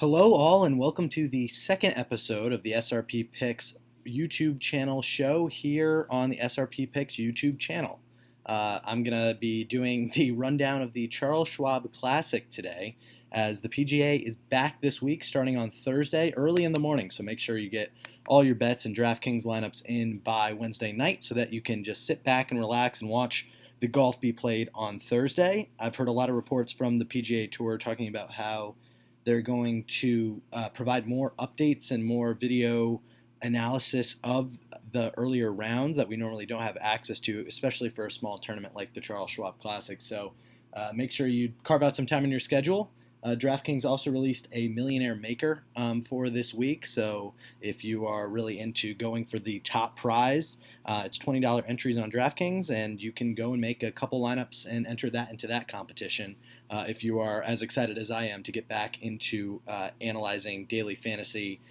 Hello, all, and welcome to the second episode of the SRP Picks YouTube channel show here on the SRP Picks YouTube channel. I'm going to be doing the rundown of the Charles Schwab Classic today, as the PGA is back this week starting on Thursday early in the morning. So make sure you get all your bets and DraftKings lineups in by Wednesday night so that you can just sit back and relax and watch the golf be played on Thursday. I've heard a lot of reports from the PGA Tour talking about how they're going to provide more updates and more video analysis of the earlier rounds that we normally don't have access to, especially for a small tournament like the Charles Schwab Classic. So make sure you carve out some time in your schedule. DraftKings also released a Millionaire Maker for this week, so if you are really into going for the top prize, it's $20 entries on DraftKings, and you can go and make a couple lineups and enter that into that competition if you are as excited as I am to get back into analyzing daily fantasy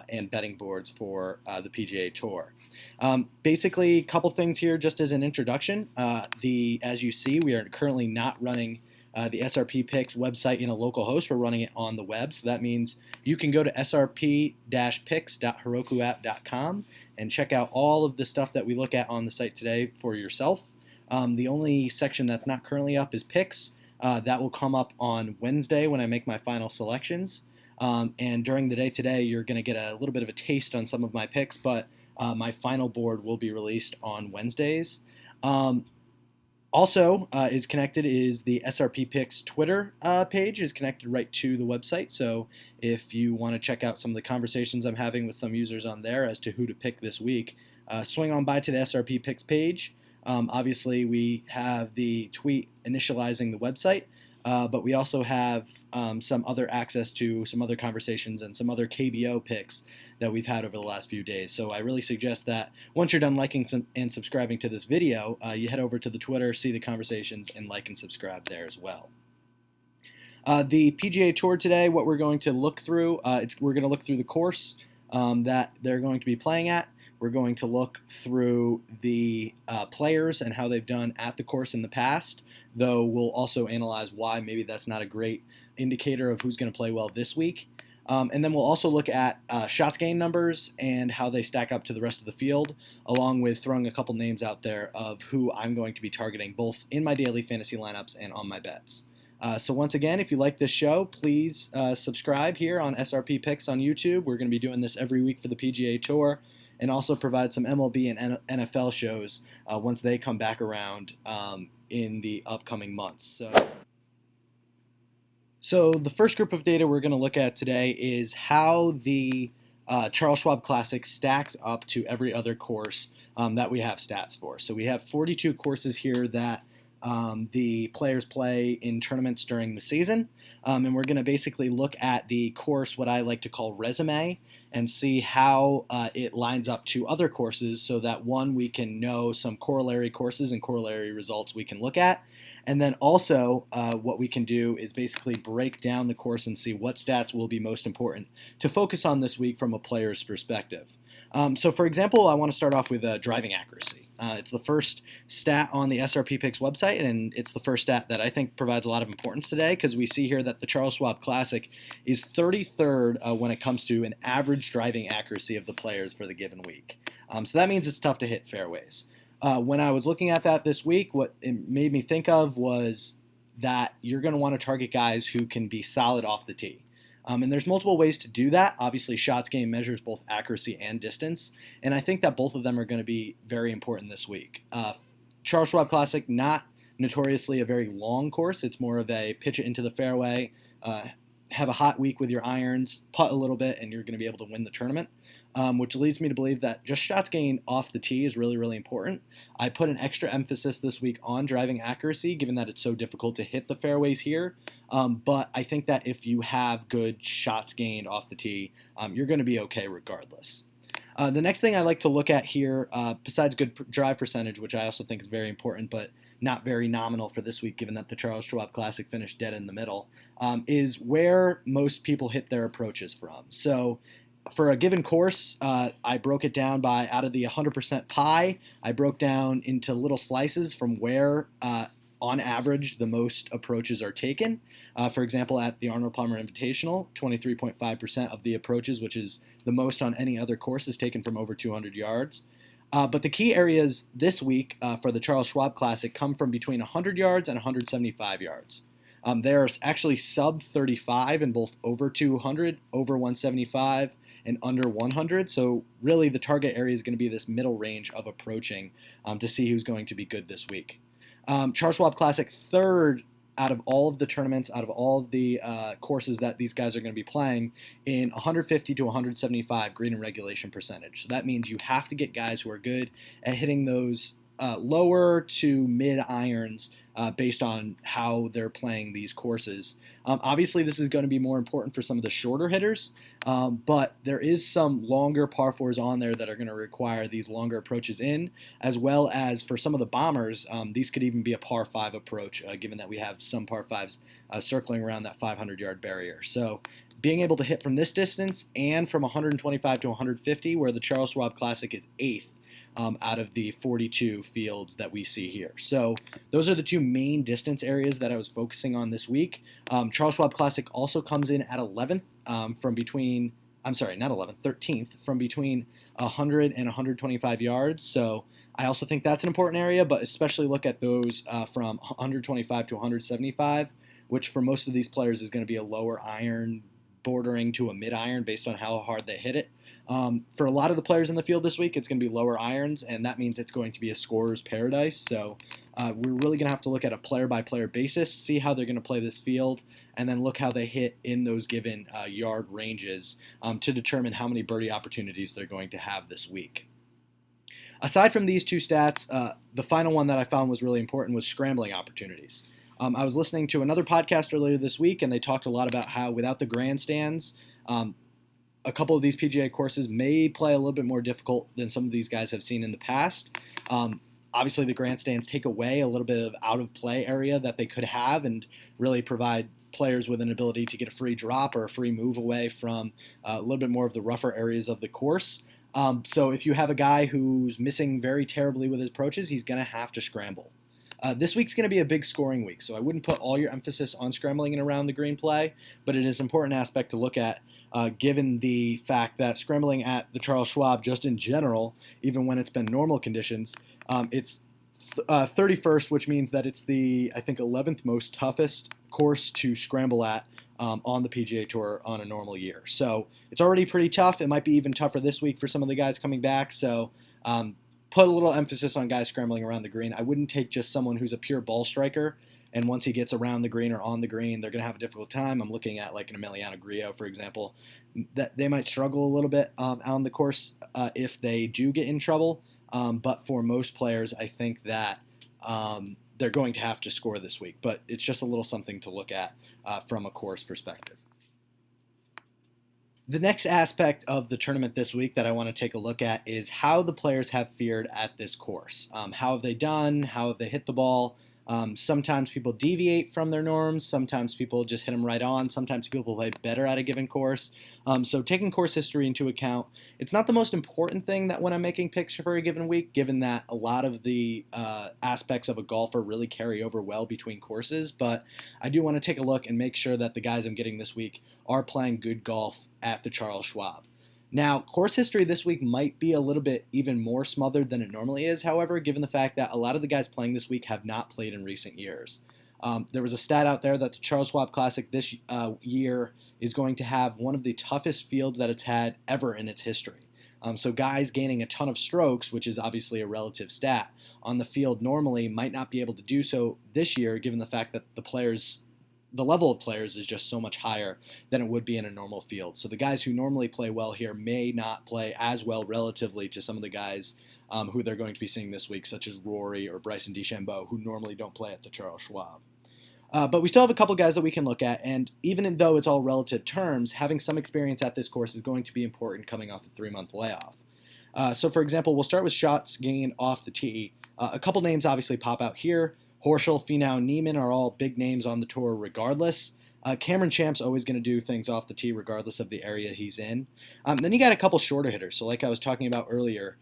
and betting boards for the PGA Tour. Basically, a couple things here just as an introduction. As you see, we are currently not running the SRP Picks website in a local host. We're running it on the web, so that means you can go to srp-picks.herokuapp.com and check out all of the stuff that we look at on the site today for yourself. The only section that's not currently up is picks. That will come up on Wednesday when I make my final selections. And during the day today, you're going to get a little bit of a taste on some of my picks, but my final board will be released on Wednesdays. Also is connected is the SRP Picks Twitter page is connected right to the website. So if you want to check out some of the conversations I'm having with some users on there as to who to pick this week, swing on by to the SRP Picks page. Obviously, we have the tweet initializing the website, but we also have some other access to some other conversations and some other KBO picks that we've had over the last few days. So I really suggest that once you're done liking and subscribing to this video, you head over to the Twitter, see the conversations, and like and subscribe there as well. The PGA Tour today, what we're going to look through, we're going to look through the course that they're going to be playing at. We're going to look through the players and how they've done at the course in the past, though we'll also analyze why maybe that's not a great indicator of who's going to play well this week. And then we'll also look at shots gained numbers and how they stack up to the rest of the field, along with throwing a couple names out there of who I'm going to be targeting both in my daily fantasy lineups and on my bets. So once again, if you like this show, please subscribe here on SRP Picks on YouTube. We're going to be doing this every week for the PGA Tour, and also provide some MLB and NFL shows once they come back around in the upcoming months. So the first group of data we're going to look at today is how the Charles Schwab Classic stacks up to every other course that we have stats for. So we have 42 courses here that the players play in tournaments during the season. And we're going to basically look at the course, what I like to call resume, and see how it lines up to other courses so that, one, we can know some corollary courses and corollary results we can look at. And then also what we can do is basically break down the course and see what stats will be most important to focus on this week from a player's perspective. So for example, I want to start off with driving accuracy. It's the first stat on the SRP Picks website, and it's the first stat that I think provides a lot of importance today, because we see here that the Charles Schwab Classic is 33rd when it comes to an average driving accuracy of the players for the given week. So that means it's tough to hit fairways. When I was looking at that this week, what it made me think of was that you're going to want to target guys who can be solid off the tee. And there's multiple ways to do that. Obviously, shots gained measures both accuracy and distance, and I think that both of them are going to be very important this week. Charles Schwab Classic, not notoriously a very long course. It's more of a pitch it into the fairway, have a hot week with your irons, putt a little bit, and you're going to be able to win the tournament. Which leads me to believe that just shots gained off the tee is really, really important. I put an extra emphasis this week on driving accuracy, given that it's so difficult to hit the fairways here. But I think that if you have good shots gained off the tee, you're going to be okay regardless. The next thing I like to look at here, besides good drive percentage, which I also think is very important, but not very nominal for this week, given that the Charles Schwab Classic finished dead in the middle, is where most people hit their approaches from. So for a given course, I broke it down by, out of the 100% pie, I broke down into little slices from where on average, the most approaches are taken. For example, at the Arnold Palmer Invitational, 23.5% of the approaches, which is the most on any other course, is taken from over 200 yards. But the key areas this week for the Charles Schwab Classic come from between 100 yards and 175 yards. There's actually sub 35 in both over 200, over 175, and under 100. So really the target area is going to be this middle range of approaching to see who's going to be good this week. Charles Schwab Classic, third out of all of the tournaments, out of all of the courses that these guys are going to be playing in 150 to 175 green and regulation percentage. So that means you have to get guys who are good at hitting those lower to mid irons based on how they're playing these courses. Obviously, this is going to be more important for some of the shorter hitters, but there is some longer par fours on there that are going to require these longer approaches in, as well as for some of the bombers, these could even be a par 5 approach, given that we have some par 5s circling around that 500-yard barrier. So being able to hit from this distance and from 125 to 150, where the Charles Schwab Classic is 8th, out of the 42 fields that we see here. So those are the two main distance areas that I was focusing on this week. Charles Schwab Classic also comes in at 11th from between, I'm sorry, not 11th, 13th from between 100 and 125 yards. So I also think that's an important area, but especially look at those from 125 to 175, which for most of these players is going to be a lower iron bordering to a mid iron based on how hard they hit it. For a lot of the players in the field this week, it's going to be lower irons, and that means it's going to be a scorer's paradise. So we're really going to have to look at a player-by-player basis, see how they're going to play this field, and then look how they hit in those given yard ranges to determine how many birdie opportunities they're going to have this week. Aside from these two stats, the final one that I found was really important was scrambling opportunities. I was listening to another podcast earlier this week, and they talked a lot about how without the grandstands, a couple of these PGA courses may play a little bit more difficult than some of these guys have seen in the past. Obviously, the grandstands take away a little bit of out-of-play area that they could have and really provide players with an ability to get a free drop or a free move away from a little bit more of the rougher areas of the course. So if you have a guy who's missing very terribly with his approaches, he's going to have to scramble. This week's going to be a big scoring week, so I wouldn't put all your emphasis on scrambling and around the green play, but it is an important aspect to look at given the fact that scrambling at the Charles Schwab, just in general, even when it's been normal conditions, it's 31st, which means that it's the, I think, 11th most toughest course to scramble at on the PGA Tour on a normal year. So it's already pretty tough. It might be even tougher this week for some of the guys coming back, so put a little emphasis on guys scrambling around the green. I wouldn't take just someone who's a pure ball striker, and once he gets around the green or on the green, they're going to have a difficult time. I'm looking at like an Emiliano Grillo, for example, that they might struggle a little bit on the course if they do get in trouble. But for most players, I think that they're going to have to score this week. But it's just a little something to look at from a course perspective. The next aspect of the tournament this week that I want to take a look at is how the players have fared at this course. How have they done? How have they hit the ball? Sometimes people deviate from their norms. Sometimes people just hit them right on. Sometimes people play better at a given course. So taking course history into account, it's not the most important thing that when I'm making picks for a given week, given that a lot of the aspects of a golfer really carry over well between courses. But I do want to take a look and make sure that the guys I'm getting this week are playing good golf at the Charles Schwab. Now, course history this week might be a little bit even more smothered than it normally is, however, given the fact that a lot of the guys playing this week have not played in recent years. There was a stat out there that the Charles Schwab Classic this year is going to have one of the toughest fields that it's had ever in its history. So guys gaining a ton of strokes, which is obviously a relative stat, on the field normally might not be able to do so this year, given the fact that the level of players is just so much higher than it would be in a normal field. So the guys who normally play well here may not play as well relatively to some of the guys who they're going to be seeing this week, such as Rory or Bryson DeChambeau, who normally don't play at the Charles Schwab. But we still have a couple guys that we can look at, and even though it's all relative terms, having some experience at this course is going to be important coming off a 3-month layoff. So for example, we'll start with shots gained off the tee. A couple names obviously pop out here. Horschel, Finau, Neiman are all big names on the tour regardless. Cameron Champ's always going to do things off the tee regardless of the area he's in. Then you got a couple shorter hitters. So like I was talking about earlier,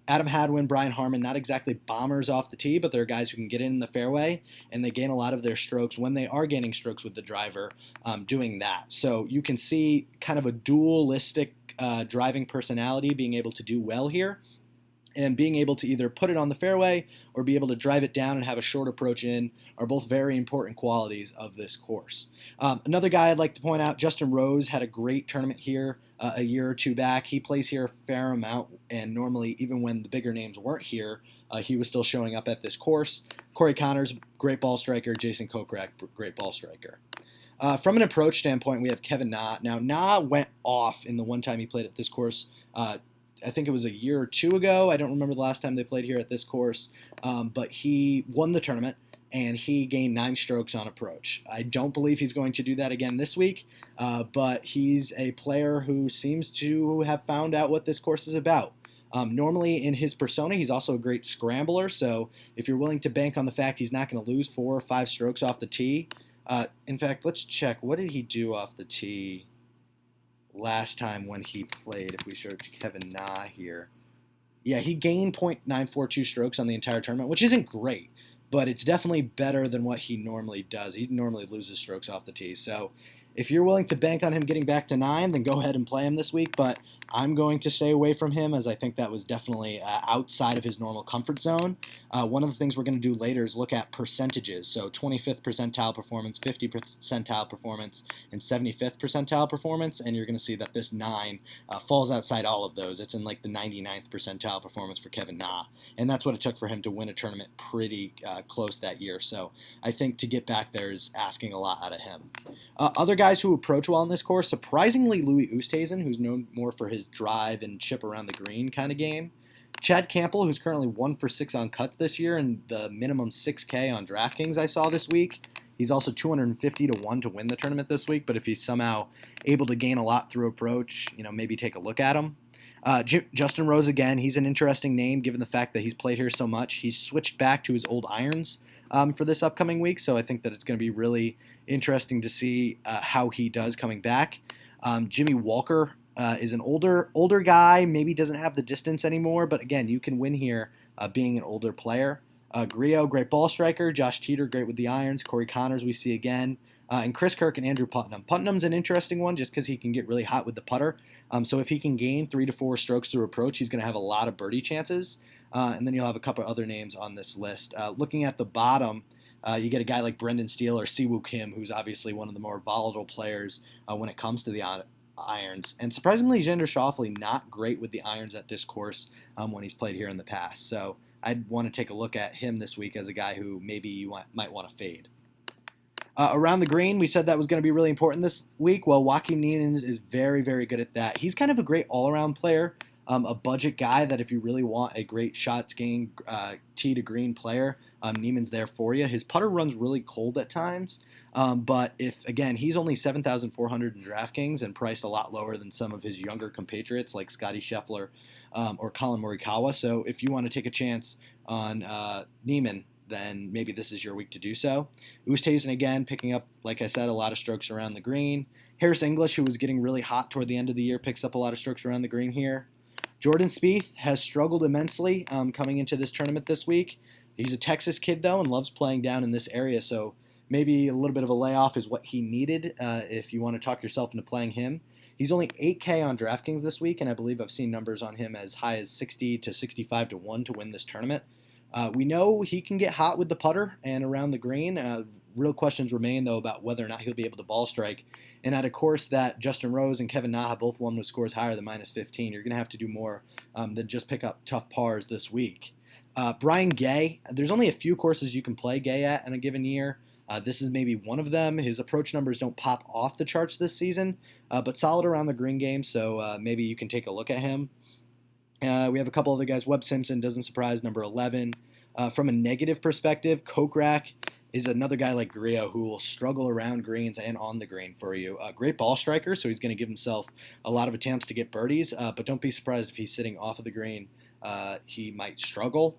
Adam Hadwin, Brian Harmon, not exactly bombers off the tee, but they're guys who can get in the fairway, and they gain a lot of their strokes when they are gaining strokes with the driver doing that. So you can see kind of a dualistic driving personality being able to do well here, and being able to either put it on the fairway or be able to drive it down and have a short approach in are both very important qualities of this course. Another guy I'd like to point out, Justin Rose, had a great tournament here a year or two back. He plays here a fair amount, and normally, even when the bigger names weren't here, he was still showing up at this course. Corey Connors, great ball striker. Jason Kokrak, great ball striker. From an approach standpoint, we have Kevin Na. Now, Na went off in the one time he played at this course. I think it was a year or two ago. I don't remember the last time they played here at this course, but he won the tournament, and he gained 9 strokes on approach. I don't believe he's going to do that again this week, but he's a player who seems to have found out what this course is about. Normally in his persona, he's also a great scrambler, so if you're willing to bank on the fact he's not going to lose 4 or 5 strokes off the tee, in fact, let's check. What did he do off the tee last time when he played? If we search Kevin Na here, yeah, he gained .942 strokes on the entire tournament, which isn't great, but it's definitely better than what he normally does. He normally loses strokes off the tee. So if you're willing to bank on him getting back to 9, then go ahead and play him this week, but I'm going to stay away from him, as I think that was definitely outside of his normal comfort zone. One of the things we're going to do later is look at percentages, so 25th percentile performance, 50th percentile performance, and 75th percentile performance, and you're going to see that this 9 falls outside all of those. It's in like the 99th percentile performance for Kevin Na, and that's what it took for him to win a tournament pretty close that year, so I think to get back there is asking a lot out of him. Other guys who approach well on this course, surprisingly, Louis Oosthuizen, who's known more for his drive and chip around the green kind of game. Chad Campbell, who's currently 1 for 6 on cuts this year, and the minimum 6K on DraftKings I saw this week. He's also 250 to 1 to win the tournament this week, but if he's somehow able to gain a lot through approach, maybe take a look at him. Justin Rose, again, he's an interesting name given the fact that he's played here so much. He's switched back to his old irons for this upcoming week, so I think that it's going to be really interesting to see how he does coming back. Jimmy Walker is an older guy, maybe doesn't have the distance anymore, but again, you can win here being an older player. Griot, great ball striker. Josh Teeter, great with the irons. Corey Connors, we see again. And Chris Kirk and Andrew Putnam. Putnam's an interesting one just because he can get really hot with the putter. So if he can gain 3 to 4 strokes through approach, he's going to have a lot of birdie chances. And then you'll have a couple other names on this list. Looking at the bottom, you get a guy like Brendan Steele or Siwoo Kim, who's obviously one of the more volatile players when it comes to the irons. And surprisingly, Xander Schauffele not great with the irons at this course when he's played here in the past. So I'd want to take a look at him this week as a guy who maybe you might want to fade. Around the green, we said that was going to be really important this week. Well, Joaquin Niemann is very, very good at that. He's kind of a great all-around player, a budget guy that if you really want a great shots gain tee to green player, Niemann's there for you. His putter runs really cold at times, but he's only 7,400 in DraftKings and priced a lot lower than some of his younger compatriots like Scotty Scheffler or Colin Morikawa. So if you want to take a chance on Niemann, then maybe this is your week to do so. Oosthuizen, again, picking up, like I said, a lot of strokes around the green. Harris English, who was getting really hot toward the end of the year, picks up a lot of strokes around the green here. Jordan Spieth has struggled immensely coming into this tournament this week. He's a Texas kid, though, and loves playing down in this area, so maybe a little bit of a layoff is what he needed if you want to talk yourself into playing him. He's only 8K on DraftKings this week, and I believe I've seen numbers on him as high as 60 to 65 to 1 to win this tournament. We know he can get hot with the putter and around the green. Real questions remain, though, about whether or not he'll be able to ball strike. And at a course that Justin Rose and Kevin Na both won with scores higher than -15, you're going to have to do more than just pick up tough pars this week. Brian Gay, there's only a few courses you can play Gay at in a given year. This is maybe one of them. His approach numbers don't pop off the charts this season, but solid around the green game, so maybe you can take a look at him. We have a couple other guys. Webb Simpson, doesn't surprise, number 11. From a negative perspective, Kokrak is another guy like Griot who will struggle around greens and on the green for you. Great ball striker, so he's going to give himself a lot of attempts to get birdies, but don't be surprised if he's sitting off of the green. He might struggle.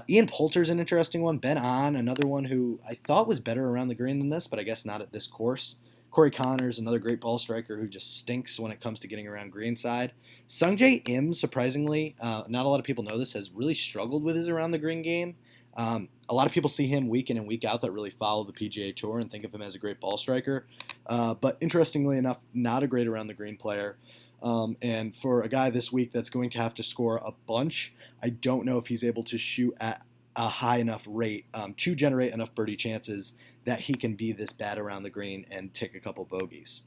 Ian Poulter's an interesting one. Ben Ahn, another one who I thought was better around the green than this, but I guess not at this course. Corey Connors, another great ball striker who just stinks when it comes to getting around greenside. Sungjae Im, surprisingly, not a lot of people know this, has really struggled with his around the green game. A lot of people see him week in and week out that really follow the PGA Tour and think of him as a great ball striker. But interestingly enough, not a great around the green player. And for a guy this week that's going to have to score a bunch, I don't know if he's able to shoot at a high enough rate to generate enough birdie chances that he can be this bad around the green and take a couple bogeys.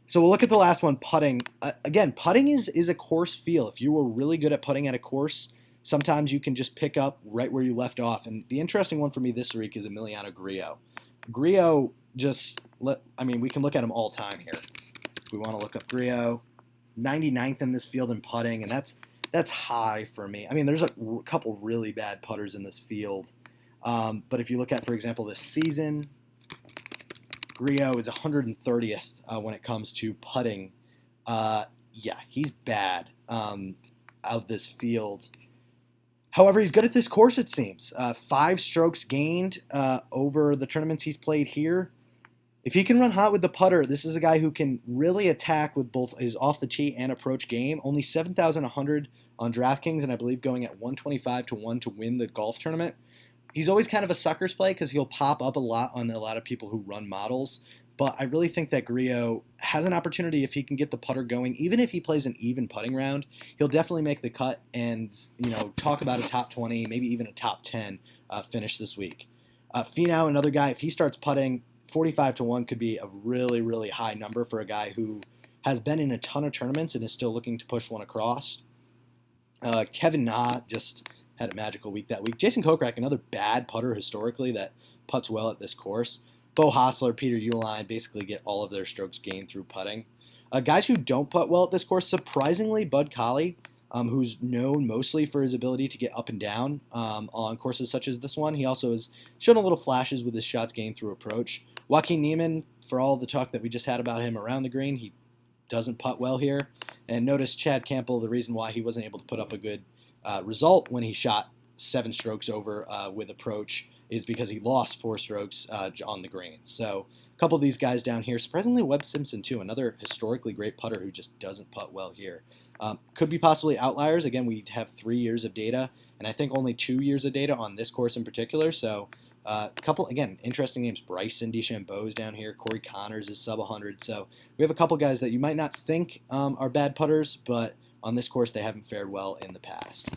So we'll look at the last one, putting. Again, putting is a course feel. If you were really good at putting at a course, sometimes you can just pick up right where you left off. And the interesting one for me this week is Emiliano Grillo. Grillo we can look at him all time here. If we want to look up Grillo, 99th in this field in putting, and that's high for me. I mean, there's a couple really bad putters in this field. But if you look at, for example, this season, Grillo is 130th when it comes to putting. Yeah, he's bad of this field. However, he's good at this course, it seems. 5 strokes gained over the tournaments he's played here. If he can run hot with the putter, this is a guy who can really attack with both his off the tee and approach game. Only 7,100 on DraftKings, and I believe going at 125 to 1 to win the golf tournament. He's always kind of a sucker's play because he'll pop up a lot on a lot of people who run models. But I really think that Grillo has an opportunity if he can get the putter going. Even if he plays an even putting round, he'll definitely make the cut and talk about a top 20, maybe even a top 10 finish this week. Finau, another guy, if he starts putting, 45 to 1 could be a really, really high number for a guy who has been in a ton of tournaments and is still looking to push one across. Kevin Na just had a magical week that week. Jason Kokrak, another bad putter historically that putts well at this course. Bo Hostler, Peter Uihlein basically get all of their strokes gained through putting. Guys who don't putt well at this course, surprisingly, Bud Colley, who's known mostly for his ability to get up and down on courses such as this one. He also has shown a little flashes with his shots gained through approach. Joaquin Niemann, for all the talk that we just had about him around the green, he doesn't putt well here. And notice Chad Campbell, the reason why he wasn't able to put up a good result when he shot 7 strokes over with approach is because he lost 4 strokes on the green. So a couple of these guys down here, surprisingly Webb Simpson too, another historically great putter who just doesn't putt well here. Could be possibly outliers. Again, we have 3 years of data, and I think only 2 years of data on this course in particular. So a couple, again, interesting names. Bryson DeChambeau is down here. Corey Connors is sub 100. So we have a couple guys that you might not think are bad putters, but on this course they haven't fared well in the past.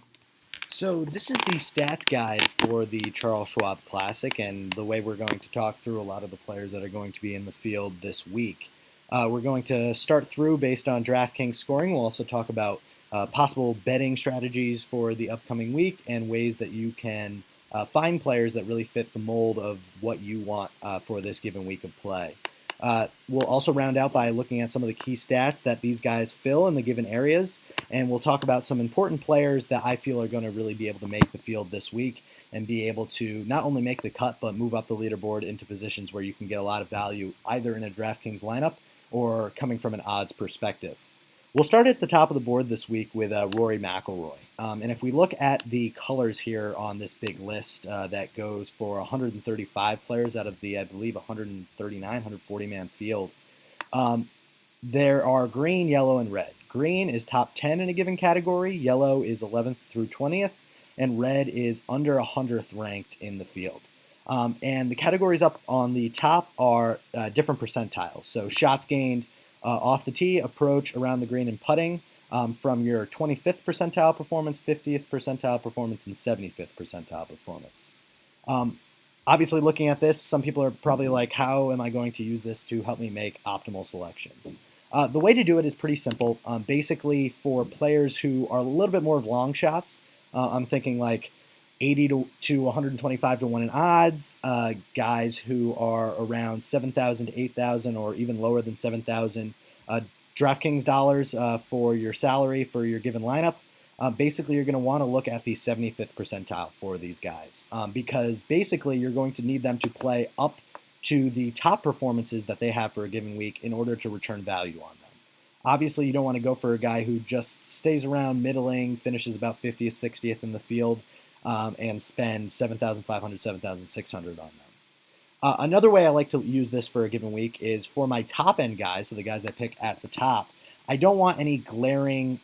So this is the stats guide for the Charles Schwab Classic and the way we're going to talk through a lot of the players that are going to be in the field this week. We're going to start through based on DraftKings scoring. We'll also talk about possible betting strategies for the upcoming week and ways that you can find players that really fit the mold of what you want for this given week of play. We'll also round out by looking at some of the key stats that these guys fill in the given areas, and we'll talk about some important players that I feel are going to really be able to make the field this week and be able to not only make the cut but move up the leaderboard into positions where you can get a lot of value either in a DraftKings lineup or coming from an odds perspective. We'll start at the top of the board this week with Rory McIlroy. And if we look at the colors here on this big list that goes for 135 players out of the, I believe, 140-man field, there are green, yellow, and red. Green is top 10 in a given category, yellow is 11th through 20th, and red is under 100th ranked in the field. And the categories up on the top are different percentiles. So shots gained off the tee, approach, around the green, and putting from your 25th percentile performance, 50th percentile performance, and 75th percentile performance. Obviously, looking at this, some people are probably like, how am I going to use this to help me make optimal selections? The way to do it is pretty simple. Basically, for players who are a little bit more of long shots, I'm thinking like 80 to 125 to 1 in odds, guys who are around 7,000 to 8,000 or even lower than 7,000 DraftKings dollars for your salary for your given lineup. Basically, you're going to want to look at the 75th percentile for these guys because basically you're going to need them to play up to the top performances that they have for a given week in order to return value on them. Obviously, you don't want to go for a guy who just stays around middling, finishes about 50th, 60th in the field. and spend 7,500, 7,600 on them. Another way I like to use this for a given week is for my top end guys, so the guys I pick at the top. I don't want any glaring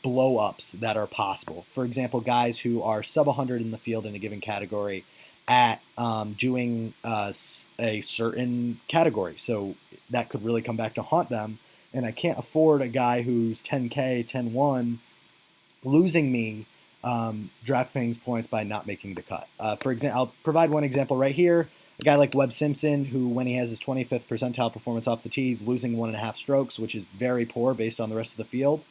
blow ups that are possible. For example, guys who are sub 100 in the field in a given category at doing a certain category. So that could really come back to haunt them. And I can't afford a guy who's 10K, 10-1 losing me DraftKings points by not making the cut. For example, I'll provide one example right here. A guy like Webb Simpson, who when he has his 25th percentile performance off the tee, is losing 1.5 strokes, which is very poor based on the rest of the field.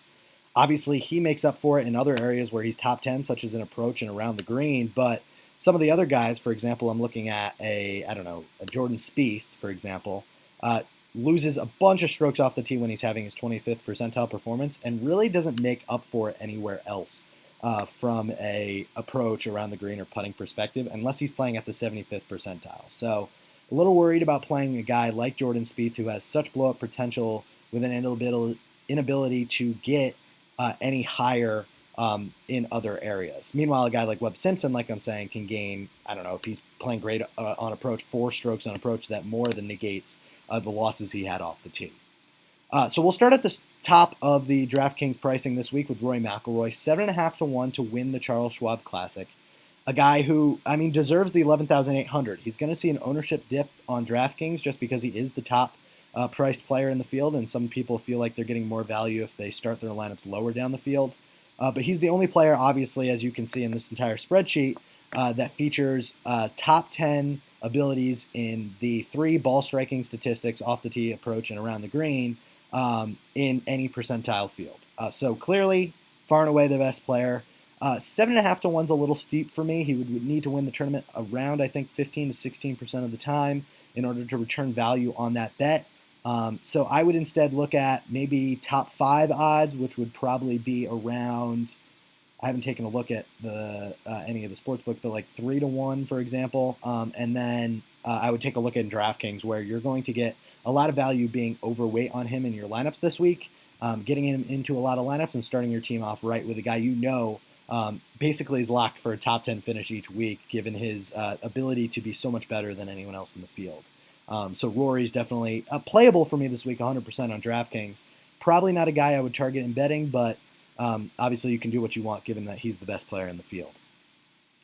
Obviously, he makes up for it in other areas where he's top 10, such as an approach and around the green. But some of the other guys, for example, I'm looking at a Jordan Spieth, for example, loses a bunch of strokes off the tee when he's having his 25th percentile performance and really doesn't make up for it anywhere else from a approach around the green or putting perspective, unless he's playing at the 75th percentile. So a little worried about playing a guy like Jordan Spieth, who has such blow-up potential with an inability to get any higher in other areas. Meanwhile, a guy like Webb Simpson, like I'm saying, can gain, I don't know, if he's playing great on approach, 4 strokes on approach, that more than negates the losses he had off the tee. So we'll start at the top of the DraftKings pricing this week with Rory McIlroy, 7.5 to 1 to win the Charles Schwab Classic. A guy who, deserves the 11,800. He's going to see an ownership dip on DraftKings just because he is the top priced player in the field, and some people feel like they're getting more value if they start their lineups lower down the field. But he's the only player, obviously, as you can see in this entire spreadsheet, that features top 10 abilities in the 3 ball striking statistics off the tee, approach, and around the green in any percentile field. So clearly, far and away the best player. 7.5 to 1's a little steep for me. He would need to win the tournament around, I think, 15 to 16% of the time in order to return value on that bet. So I would instead look at maybe top 5 odds, which would probably be around, I haven't taken a look at any of the sportsbook, but like 3 to 1, for example. And then I would take a look at DraftKings, where you're going to get a lot of value being overweight on him in your lineups this week, getting him into a lot of lineups and starting your team off right with a guy basically is locked for a top 10 finish each week, given his ability to be so much better than anyone else in the field. So Rory's definitely playable for me this week, 100% on DraftKings. Probably not a guy I would target in betting, but obviously you can do what you want given that he's the best player in the field.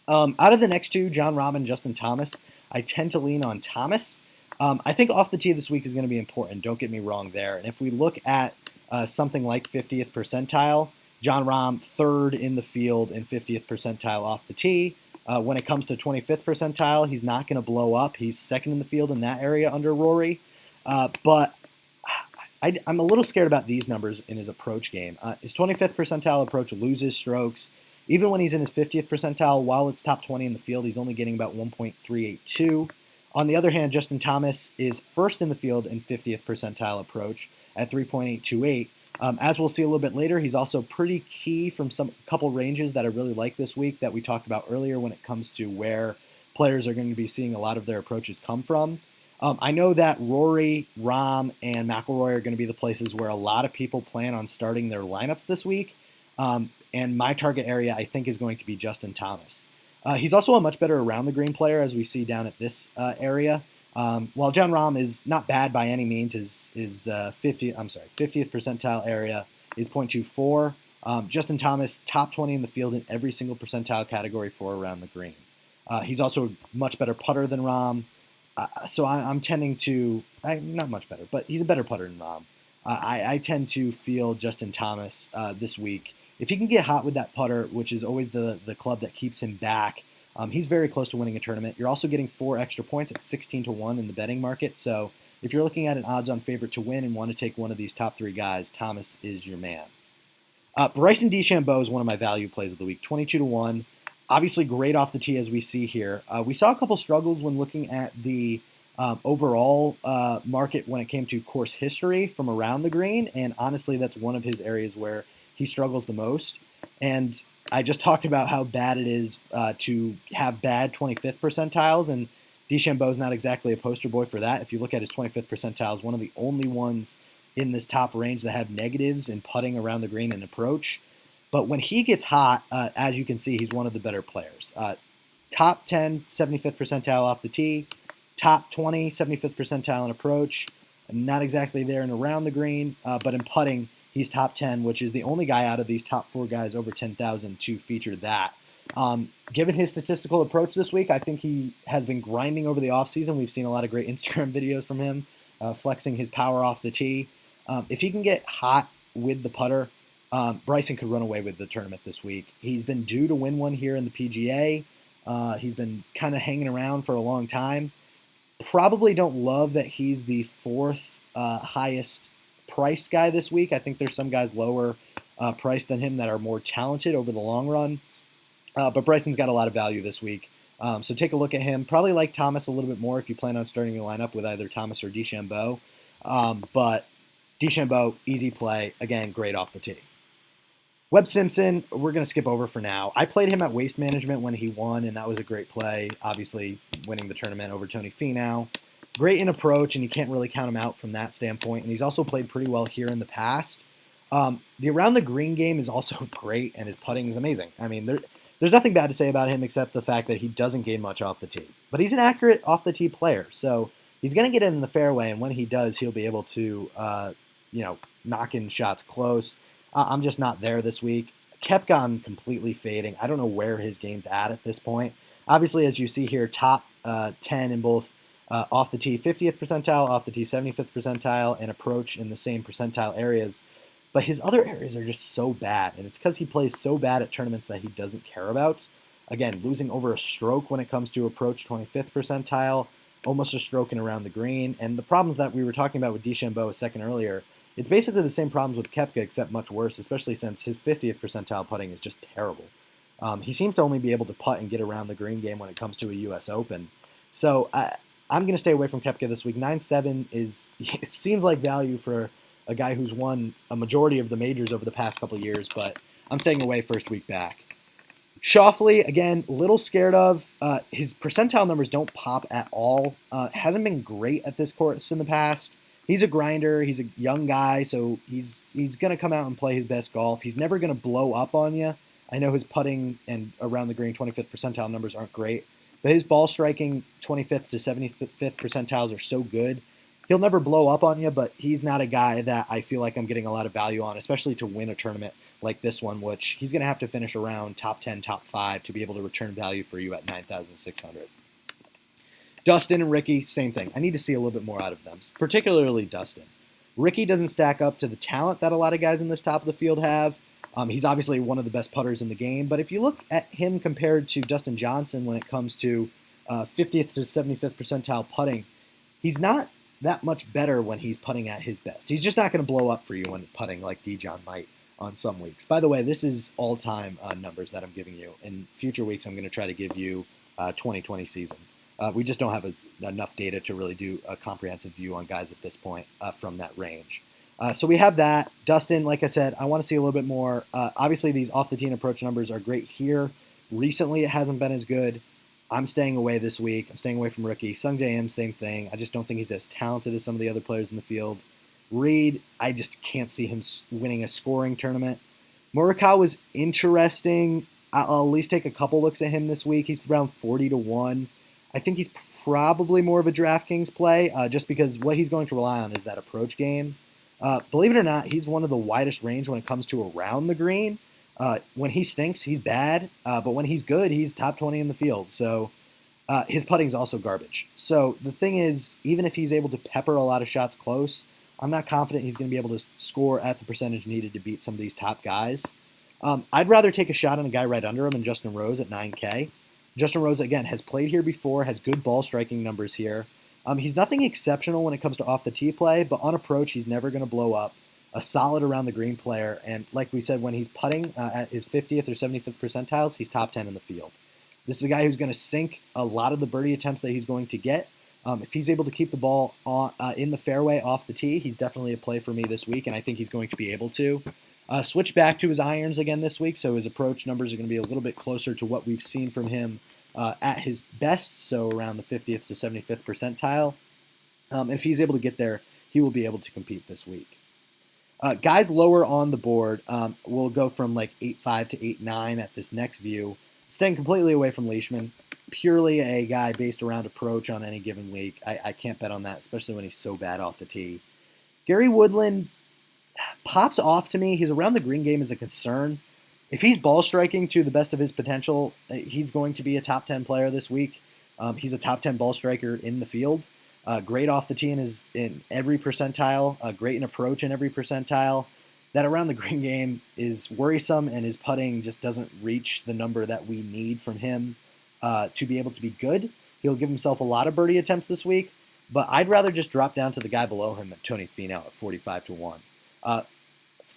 Out of the next two, Jon Rahm and Justin Thomas, I tend to lean on Thomas. I think off the tee this week is going to be important. Don't get me wrong there. And if we look at something like 50th percentile, Jon Rahm third in the field in 50th percentile off the tee. When it comes to 25th percentile, he's not going to blow up. He's second in the field in that area under Rory. But I'm a little scared about these numbers in his approach game. His 25th percentile approach loses strokes. Even when he's in his 50th percentile, while it's top 20 in the field, he's only getting about 1.382. On the other hand, Justin Thomas is first in the field in 50th percentile approach at 3.828. As we'll see a little bit later, he's also pretty key from some couple ranges that I really like this week that we talked about earlier when it comes to where players are going to be seeing a lot of their approaches come from. I know that Rory, Rahm, and McIlroy are going to be the places where a lot of people plan on starting their lineups this week. And my target area, I think, is going to be Justin Thomas. He's also a much better around the green player, as we see down at this area. While Jon Rahm is not bad by any means, his 50th percentile area is 0.24. Justin Thomas, top 20 in the field in every single percentile category for around the green. He's also a much better putter than Rahm. So I'm tending to, not much better, but he's a better putter than Rahm. I tend to feel Justin Thomas this week. If he can get hot with that putter, which is always the club that keeps him back, he's very close to winning a tournament. You're also getting 4 extra points at 16 to 1 in the betting market. So if you're looking at an odds-on favorite to win and want to take one of these top 3 guys, Thomas is your man. Bryson DeChambeau is one of my value plays of the week, 22 to 1. Obviously great off the tee as we see here. We saw a couple struggles when looking at the overall market when it came to course history from around the green, and honestly that's one of his areas where he struggles the most. And I just talked about how bad it is to have bad 25th percentiles, and DeChambeau's not exactly a poster boy for that. If you look at his 25th percentiles, one of the only ones in this top range that have negatives in putting around the green and approach. But when he gets hot, as you can see, he's one of the better players. Top 10, 75th percentile off the tee. Top 20, 75th percentile in approach. Not exactly there and around the green, but in putting, he's top 10, which is the only guy out of these top 4 guys over 10,000 to feature that. Given his statistical approach this week, I think he has been grinding over the offseason. We've seen a lot of great Instagram videos from him, flexing his power off the tee. If he can get hot with the putter, Bryson could run away with the tournament this week. He's been due to win one here in the PGA. He's been kind of hanging around for a long time. Probably don't love that he's the 4th highest priced guy this week. I think there's some guys lower priced than him that are more talented over the long run. But Bryson's got a lot of value this week. So take a look at him. Probably like Thomas a little bit more if you plan on starting your lineup with either Thomas or DeChambeau. But DeChambeau, easy play. Again, great off the tee. Webb Simpson, we're going to skip over for now. I played him at Waste Management when he won, and that was a great play. Obviously, winning the tournament over Tony Finau. Great in approach, and you can't really count him out from that standpoint. And he's also played pretty well here in the past. The around the green game is also great, and his putting is amazing. I mean, there's nothing bad to say about him except the fact that he doesn't gain much off the tee. But he's an accurate off the tee player, so he's going to get in the fairway, and when he does, he'll be able to, knock in shots close. I'm just not there this week. Koepka, I'm completely fading. I don't know where his game's at this point. Obviously, as you see here, top 10 in both off the tee 50th percentile, off the tee 75th percentile, and approach in the same percentile areas. But his other areas are just so bad, and it's because he plays so bad at tournaments that he doesn't care about. Again, losing over a stroke when it comes to approach 25th percentile, almost a stroke and around the green. And the problems that we were talking about with DeChambeau a second earlier, it's basically the same problems with Koepka, except much worse, especially since his 50th percentile putting is just terrible. He seems to only be able to putt and get around the green game when it comes to a U.S. Open. So I'm going to stay away from Koepka this week. 9-7 it seems like value for a guy who's won a majority of the majors over the past couple of years, but I'm staying away first week back. Schauffele, again, a little scared of. His percentile numbers don't pop at all. Hasn't been great at this course in the past. He's a grinder. He's a young guy, so he's going to come out and play his best golf. He's never going to blow up on you. I know his putting and around the green 25th percentile numbers aren't great, but his ball striking 25th to 75th percentiles are so good. He'll never blow up on you, but he's not a guy that I feel like I'm getting a lot of value on, especially to win a tournament like this one, which he's going to have to finish around top 10, top 5 to be able to return value for you at 9,600. Dustin and Ricky, same thing. I need to see a little bit more out of them, particularly Dustin. Ricky doesn't stack up to the talent that a lot of guys in this top of the field have. He's obviously one of the best putters in the game, but if you look at him compared to Dustin Johnson when it comes to 50th to 75th percentile putting, he's not that much better when he's putting at his best. He's just not going to blow up for you when putting like Dijon might on some weeks. By the way, this is all-time numbers that I'm giving you. In future weeks, I'm going to try to give you 2020 season. We just don't have enough data to really do a comprehensive view on guys at this point from that range. So we have that. Dustin, like I said, I want to see a little bit more. Obviously, these off-the-tee approach numbers are great here. Recently, it hasn't been as good. I'm staying away this week. I'm staying away from Ricky. Sung J M, same thing. I just don't think he's as talented as some of the other players in the field. Reed, I just can't see him winning a scoring tournament. Morikawa was interesting. I'll at least take a couple looks at him this week. He's around 40-1. I think he's probably more of a DraftKings play just because what he's going to rely on is that approach game. Believe it or not, he's one of the widest range when it comes to around the green. When he stinks, he's bad, but when he's good, he's top 20 in the field. So his putting's also garbage. So the thing is, even if he's able to pepper a lot of shots close, I'm not confident he's going to be able to score at the percentage needed to beat some of these top guys. I'd rather take a shot on a guy right under him and Justin Rose at 9K. Justin Rose, again, has played here before, has good ball striking numbers here. He's nothing exceptional when it comes to off-the-tee play, but on approach, he's never going to blow up. A solid around-the-green player, and like we said, when he's putting at his 50th or 75th percentiles, he's top 10 in the field. This is a guy who's going to sink a lot of the birdie attempts that he's going to get. If he's able to keep the ball in the fairway off the tee, he's definitely a play for me this week, and I think he's going to be able to. Switch back to his irons again this week, so his approach numbers are going to be a little bit closer to what we've seen from him at his best, so around the 50th to 75th percentile. If he's able to get there, he will be able to compete this week. Guys lower on the board will go from like 8.5 to 8.9 at this next view. Staying completely away from Leishman. Purely a guy based around approach on any given week. I can't bet on that, especially when he's so bad off the tee. Gary Woodland pops off to me. His around the green game is a concern. If he's ball striking to the best of his potential, he's going to be a top 10 player this week. He's a top 10 ball striker in the field. Great off the tee in every percentile. Great in approach in every percentile. That around the green game is worrisome, and his putting just doesn't reach the number that we need from him to be able to be good. He'll give himself a lot of birdie attempts this week, but I'd rather just drop down to the guy below him, at Tony Finau at 45 to 1.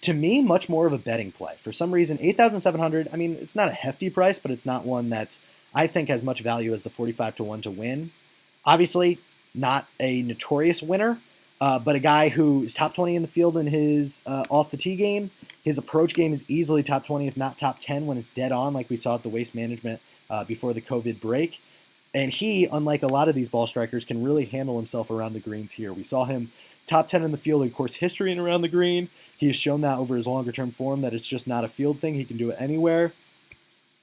To me, much more of a betting play. For some reason, 8,700, I mean, it's not a hefty price, but it's not one that I think has much value as the 45 to 1 to win. Obviously, not a notorious winner, but a guy who is top 20 in the field in his off the tee game. His approach game is easily top 20, if not top 10, when it's dead on, like we saw at the Waste Management before the COVID break. And he, unlike a lot of these ball strikers, can really handle himself around the greens here. We saw him top 10 in the field in course history and around the green. He has shown that over his longer-term form that it's just not a field thing. He can do it anywhere.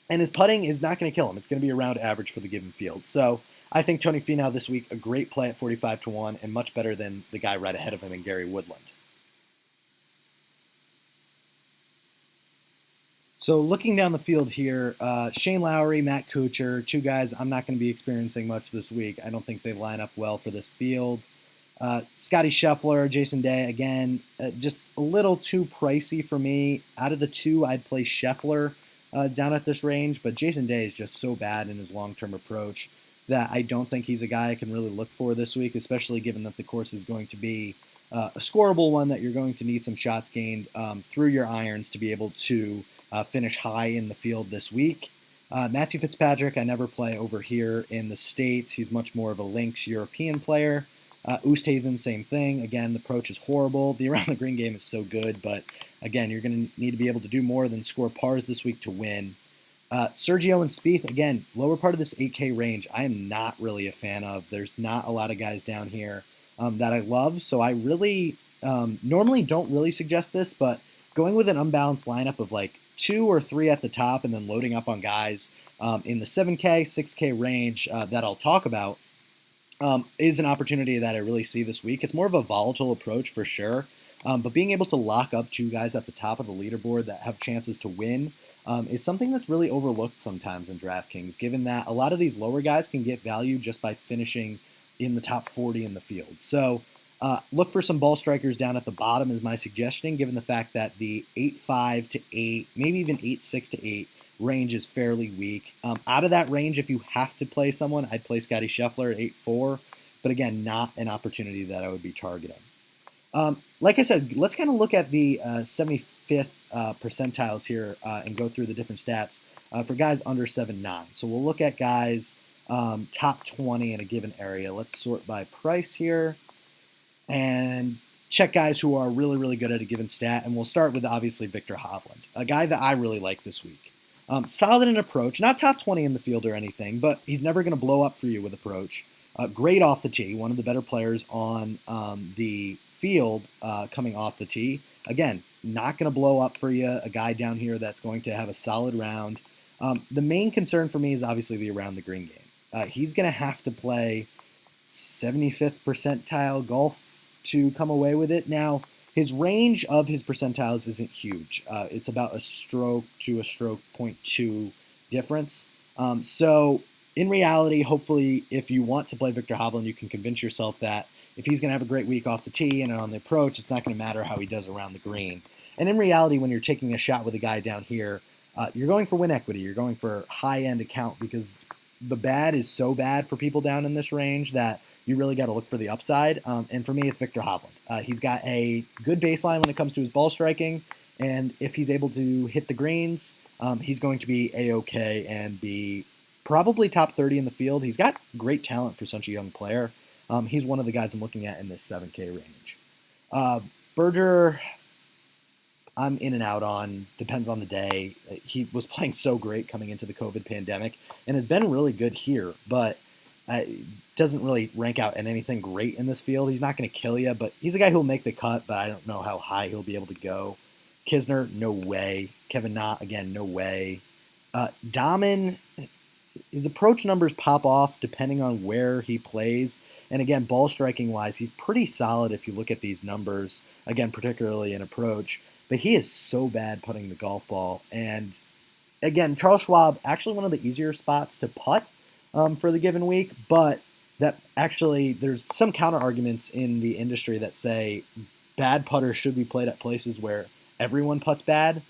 And his putting is not going to kill him. It's going to be around average for the given field. So I think Tony Finau this week, a great play at 45 to 1 and much better than the guy right ahead of him in Gary Woodland. So looking down the field here, Shane Lowry, Matt Kuchar, two guys I'm not going to be experiencing much this week. I don't think they line up well for this field. Scotty Scheffler, Jason Day, again, just a little too pricey for me. Out of the two, I'd play Scheffler down at this range, but Jason Day is just so bad in his long-term approach that I don't think he's a guy I can really look for this week, especially given that the course is going to be a scoreable one that you're going to need some shots gained through your irons to be able to finish high in the field this week. Matthew Fitzpatrick, I never play over here in the States. He's much more of a links European player. Oosthuizen, same thing. Again, the approach is horrible. The around the green game is so good, but again, you're going to need to be able to do more than score pars this week to win. Sergio and Spieth, again, lower part of this 8K range, I am not really a fan of. There's not a lot of guys down here that I love, so I really normally don't really suggest this, but going with an unbalanced lineup of like 2 or 3 at the top and then loading up on guys in the 7K, 6K range that I'll talk about is an opportunity that I really see this week. It's more of a volatile approach for sure, but being able to lock up 2 guys at the top of the leaderboard that have chances to win is something that's really overlooked sometimes in DraftKings, given that a lot of these lower guys can get value just by finishing in the top 40 in the field. So look for some ball strikers down at the bottom is my suggestion, given the fact that the 8.5 to 8, maybe even 8.6 to 8 range is fairly weak. Out of that range, if you have to play someone, I'd play Scotty Scheffler at 8.4, but again, not an opportunity that I would be targeting. Like I said, let's kind of look at the 75th percentiles here and go through the different stats for guys under 7.9. So we'll look at guys top 20 in a given area. Let's sort by price here and check guys who are really, really good at a given stat. And we'll start with obviously Victor Hovland, a guy that I really like this week. Solid in approach, not top 20 in the field or anything, but he's never going to blow up for you with approach. Great off the tee, one of the better players on the field coming off the tee. Again, not going to blow up for you, a guy down here that's going to have a solid round. The main concern for me is obviously the around the green game. He's going to have to play 75th percentile golf to come away with it. Now, his range of his percentiles isn't huge. It's about a stroke to a stroke 0.2 difference. So in reality, hopefully, if you want to play Victor Hovland, you can convince yourself that if he's going to have a great week off the tee and on the approach, it's not going to matter how he does around the green. And in reality, when you're taking a shot with a guy down here, you're going for win equity. You're going for high-end account because the bad is so bad for people down in this range that you really got to look for the upside. And for me, it's Victor Hovland. He's got a good baseline when it comes to his ball striking, and if he's able to hit the greens, he's going to be A-OK and be probably top 30 in the field. He's got great talent for such a young player. He's one of the guys I'm looking at in this 7K range. Berger, I'm in and out on, depends on the day. He was playing so great coming into the COVID pandemic and has been really good here, but Doesn't really rank out at anything great in this field. He's not going to kill you, but he's a guy who'll make the cut, but I don't know how high he'll be able to go. Kisner, no way. Kevin Na, again, no way. Dahmen, his approach numbers pop off depending on where he plays. And again, ball striking wise, he's pretty solid if you look at these numbers, again, particularly in approach. But he is so bad putting the golf ball. And again, Charles Schwab, actually one of the easier spots to putt for the given week, but that actually there's some counter arguments in the industry that say bad putters should be played at places where everyone putts bad.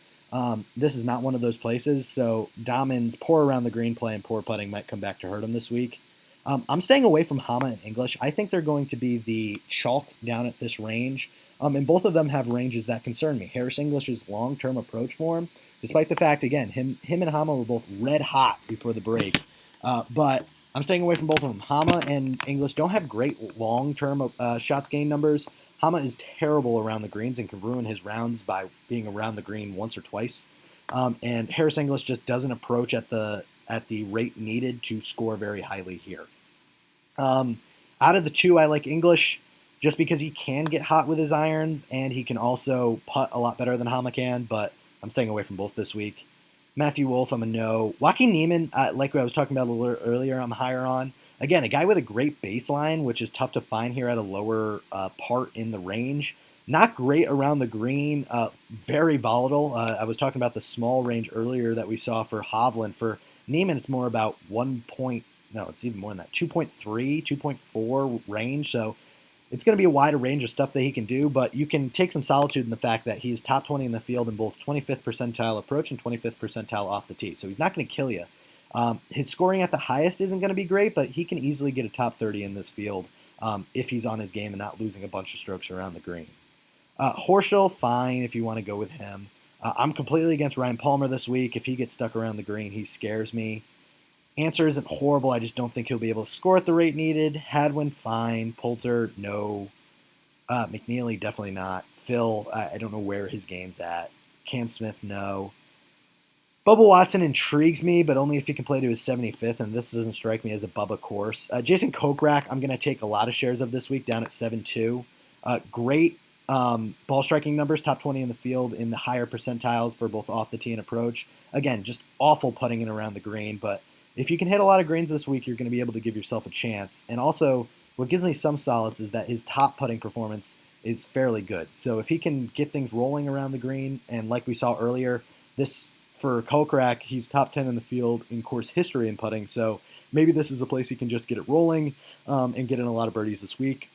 This is not one of those places, so Dahmen's poor around the green play and poor putting might come back to hurt him this week. I'm staying away from Hama and English. I think they're going to be the chalk down at this range, and both of them have ranges that concern me. Harris English's long-term approach form, despite the fact, again, him and Hama were both red hot before the break, but I'm staying away from both of them. Hama and English don't have great long-term shots gained numbers. Hama is terrible around the greens and can ruin his rounds by being around the green once or twice. And Harris English just doesn't approach at the rate needed to score very highly here. Out of the two, I like English just because he can get hot with his irons and he can also putt a lot better than Hama can, but I'm staying away from both this week. Matthew Wolff, I'm a no. Joaquin Niemann, like I was talking about a little earlier, I'm higher on. Again, a guy with a great baseline, which is tough to find here at a lower part in the range. Not great around the green, very volatile. I was talking about the small range earlier that we saw for Hovland. For Niemann, it's more about 1 point, no, it's even more than that, 2.3, 2.4 range. So it's going to be a wider range of stuff that he can do, but you can take some solitude in the fact that he's top 20 in the field in both 25th percentile approach and 25th percentile off the tee. So he's not going to kill you. His scoring at the highest isn't going to be great, but he can easily get a top 30 in this field if he's on his game and not losing a bunch of strokes around the green. Horschel, fine if you want to go with him. I'm completely against Ryan Palmer this week. If he gets stuck around the green, he scares me. Answer isn't horrible. I just don't think he'll be able to score at the rate needed. Hadwin, fine. Poulter, no. McNeely, definitely not. Phil, I don't know where his game's at. Cam Smith, no. Bubba Watson intrigues me, but only if he can play to his 75th, and this doesn't strike me as a Bubba course. Jason Kokrak, I'm going to take a lot of shares of this week, down at 7-2. Great ball striking numbers, top 20 in the field in the higher percentiles for both off the tee and approach. Again, just awful putting in around the green, but if you can hit a lot of greens this week, you're going to be able to give yourself a chance. And also, what gives me some solace is that his top putting performance is fairly good. So if he can get things rolling around the green, and like we saw earlier, this for Kokrak, he's top 10 in the field in course history in putting. So maybe this is a place he can just get it rolling and get in a lot of birdies this week.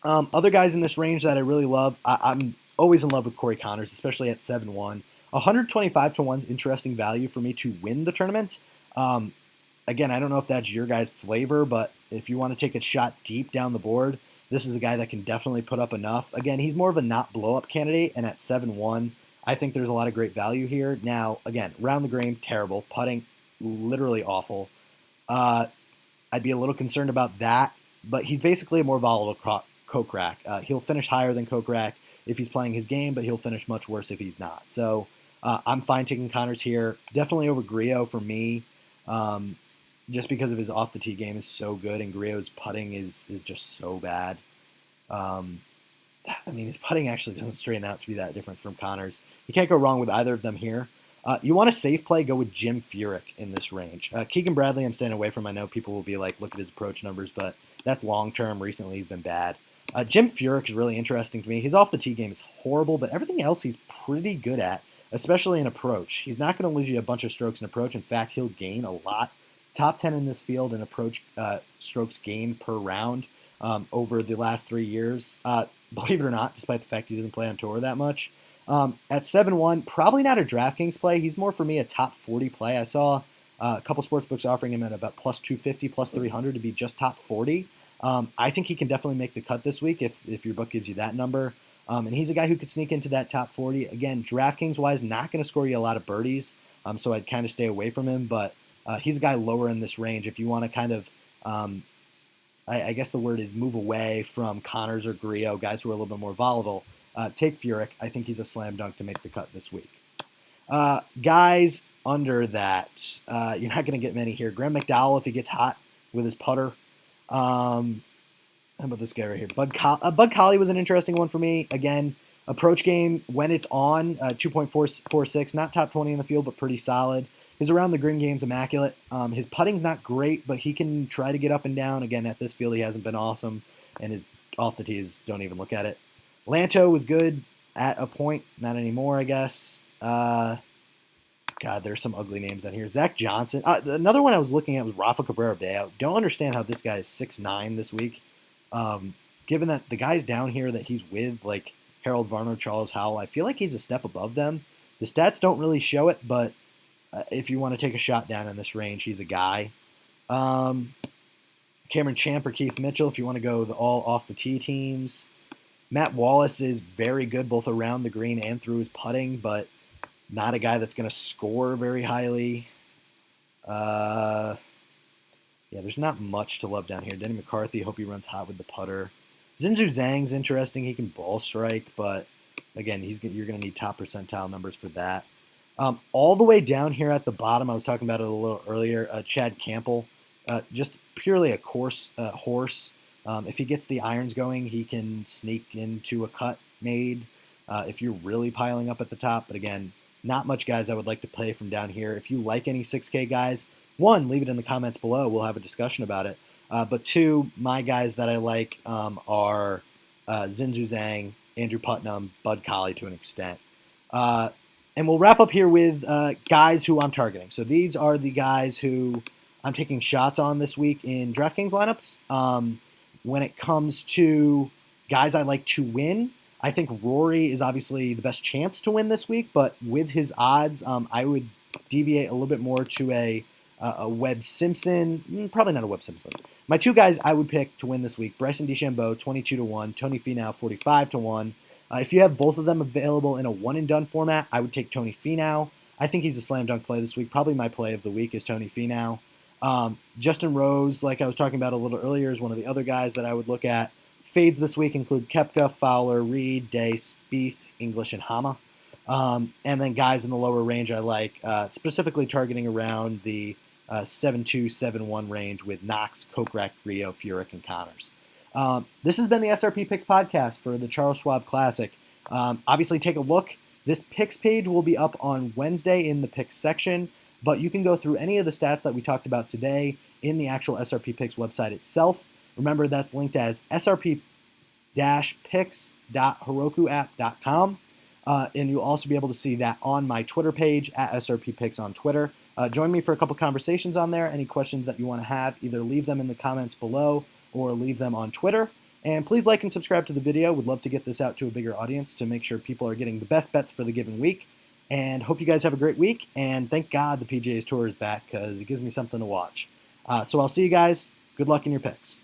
Other guys in this range that I really love, I'm always in love with Corey Connors, especially at 7-1. 125 to 1's interesting value for me to win the tournament. Again, I don't know if that's your guys' flavor, but if you want to take a shot deep down the board, this is a guy that can definitely put up enough. Again, he's more of a not blow-up candidate, and at 7-1, I think there's a lot of great value here. Now, again, round the green, terrible. Putting, literally awful. I'd be a little concerned about that, but he's basically a more volatile Kokrak. He'll finish higher than Kokrak if he's playing his game, but he'll finish much worse if he's not. So I'm fine taking Connors here. Definitely over Griot for me, just because of his off-the-tee game is so good, and Griot's putting is just so bad. I mean, his putting actually doesn't straighten out to be that different from Connors. You can't go wrong with either of them here. You want a safe play, go with Jim Furyk in this range. Keegan Bradley I'm staying away from. I know people will be like, look at his approach numbers, but that's long-term. Recently he's been bad. Jim Furyk is really interesting to me. His off-the-tee game is horrible, but everything else he's pretty good at, especially in approach. He's not going to lose you a bunch of strokes in approach. In fact, he'll gain a lot. Top 10 in this field in approach strokes gained per round over the last 3 years. Believe it or not, despite the fact he doesn't play on tour that much. At 7-1, probably not a DraftKings play. He's more for me a top 40 play. I saw a couple sportsbooks offering him at about plus 250, plus 300 to be just top 40. I think he can definitely make the cut this week if your book gives you that number. And he's a guy who could sneak into that top 40. Again, DraftKings-wise, not going to score you a lot of birdies, so I'd kind of stay away from him. But he's a guy lower in this range. If you want to kind of, I guess the word is move away from Connors or Griot, guys who are a little bit more volatile, take Furyk. I think he's a slam dunk to make the cut this week. Guys under that, you're not going to get many here. Graham McDowell, if he gets hot, with his putter. How about this guy right here? Bud Colley was an interesting one for me. Again, approach game when it's on, 2.446, not top 20 in the field, but pretty solid. His around the green game's immaculate. His putting's not great, but he can try to get up and down. Again, at this field, he hasn't been awesome, and his off the tees, don't even look at it. Lanto was good at a point, not anymore, I guess. God, there's some ugly names down here. Zach Johnson. Another one I was looking at was Rafa Cabrera-Bello. Don't understand how this guy is 6'9" this week. Given that the guys down here that he's with, like Harold Varner, Charles Howell, I feel like he's a step above them. The stats don't really show it, but if you want to take a shot down in this range, he's a guy. Cameron Champ or Keith Mitchell, if you want to go all off the tee teams. Matt Wallace is very good both around the green and through his putting, but not a guy that's going to score very highly. Yeah, there's not much to love down here. Denny McCarthy, hope he runs hot with the putter. Zinzhu Zhang's interesting. He can ball strike, but again, you're going to need top percentile numbers for that. All the way down here at the bottom, I was talking about it a little earlier, Chad Campbell, just purely a horse. If he gets the irons going, he can sneak into a cut made if you're really piling up at the top. But again, not much guys I would like to play from down here. If you like any 6K guys, one, leave it in the comments below. We'll have a discussion about it. But two, my guys that I like are Zinzhu Zhang, Andrew Putnam, Bud Colley to an extent. And we'll wrap up here with guys who I'm targeting. So these are the guys who I'm taking shots on this week in DraftKings lineups. When it comes to guys I like to win, I think Rory is obviously the best chance to win this week. But with his odds, I would deviate a little bit more to a Webb Simpson. Probably not a Webb Simpson. My two guys I would pick to win this week: Bryson DeChambeau, 22-1; Tony Finau, 45-1. If you have both of them available in a one-and-done format, I would take Tony Finau. I think he's a slam dunk play this week. Probably my play of the week is Tony Finau. Justin Rose, like I was talking about a little earlier, is one of the other guys that I would look at. Fades this week include Koepka, Fowler, Reed, Day, Spieth, English, and Hama. And then guys in the lower range I like, specifically targeting around the 7-2, 7-1 range with Knox, Kokrak, Rio, Furyk, and Connors. This has been the SRP Picks podcast for the Charles Schwab Classic. Obviously, take a look. This picks page will be up on Wednesday in the picks section, but you can go through any of the stats that we talked about today in the actual SRP Picks website itself. Remember, that's linked as srp-picks.herokuapp.com. And you'll also be able to see that on my Twitter page at SRP Picks on Twitter. Join me for a couple conversations on there. Any questions that you want to have, either leave them in the comments below or leave them on Twitter. And please like and subscribe to the video. Would love to get this out to a bigger audience to make sure people are getting the best bets for the given week. And hope you guys have a great week. And thank God the PGA's Tour is back because it gives me something to watch. So I'll see you guys. Good luck in your picks.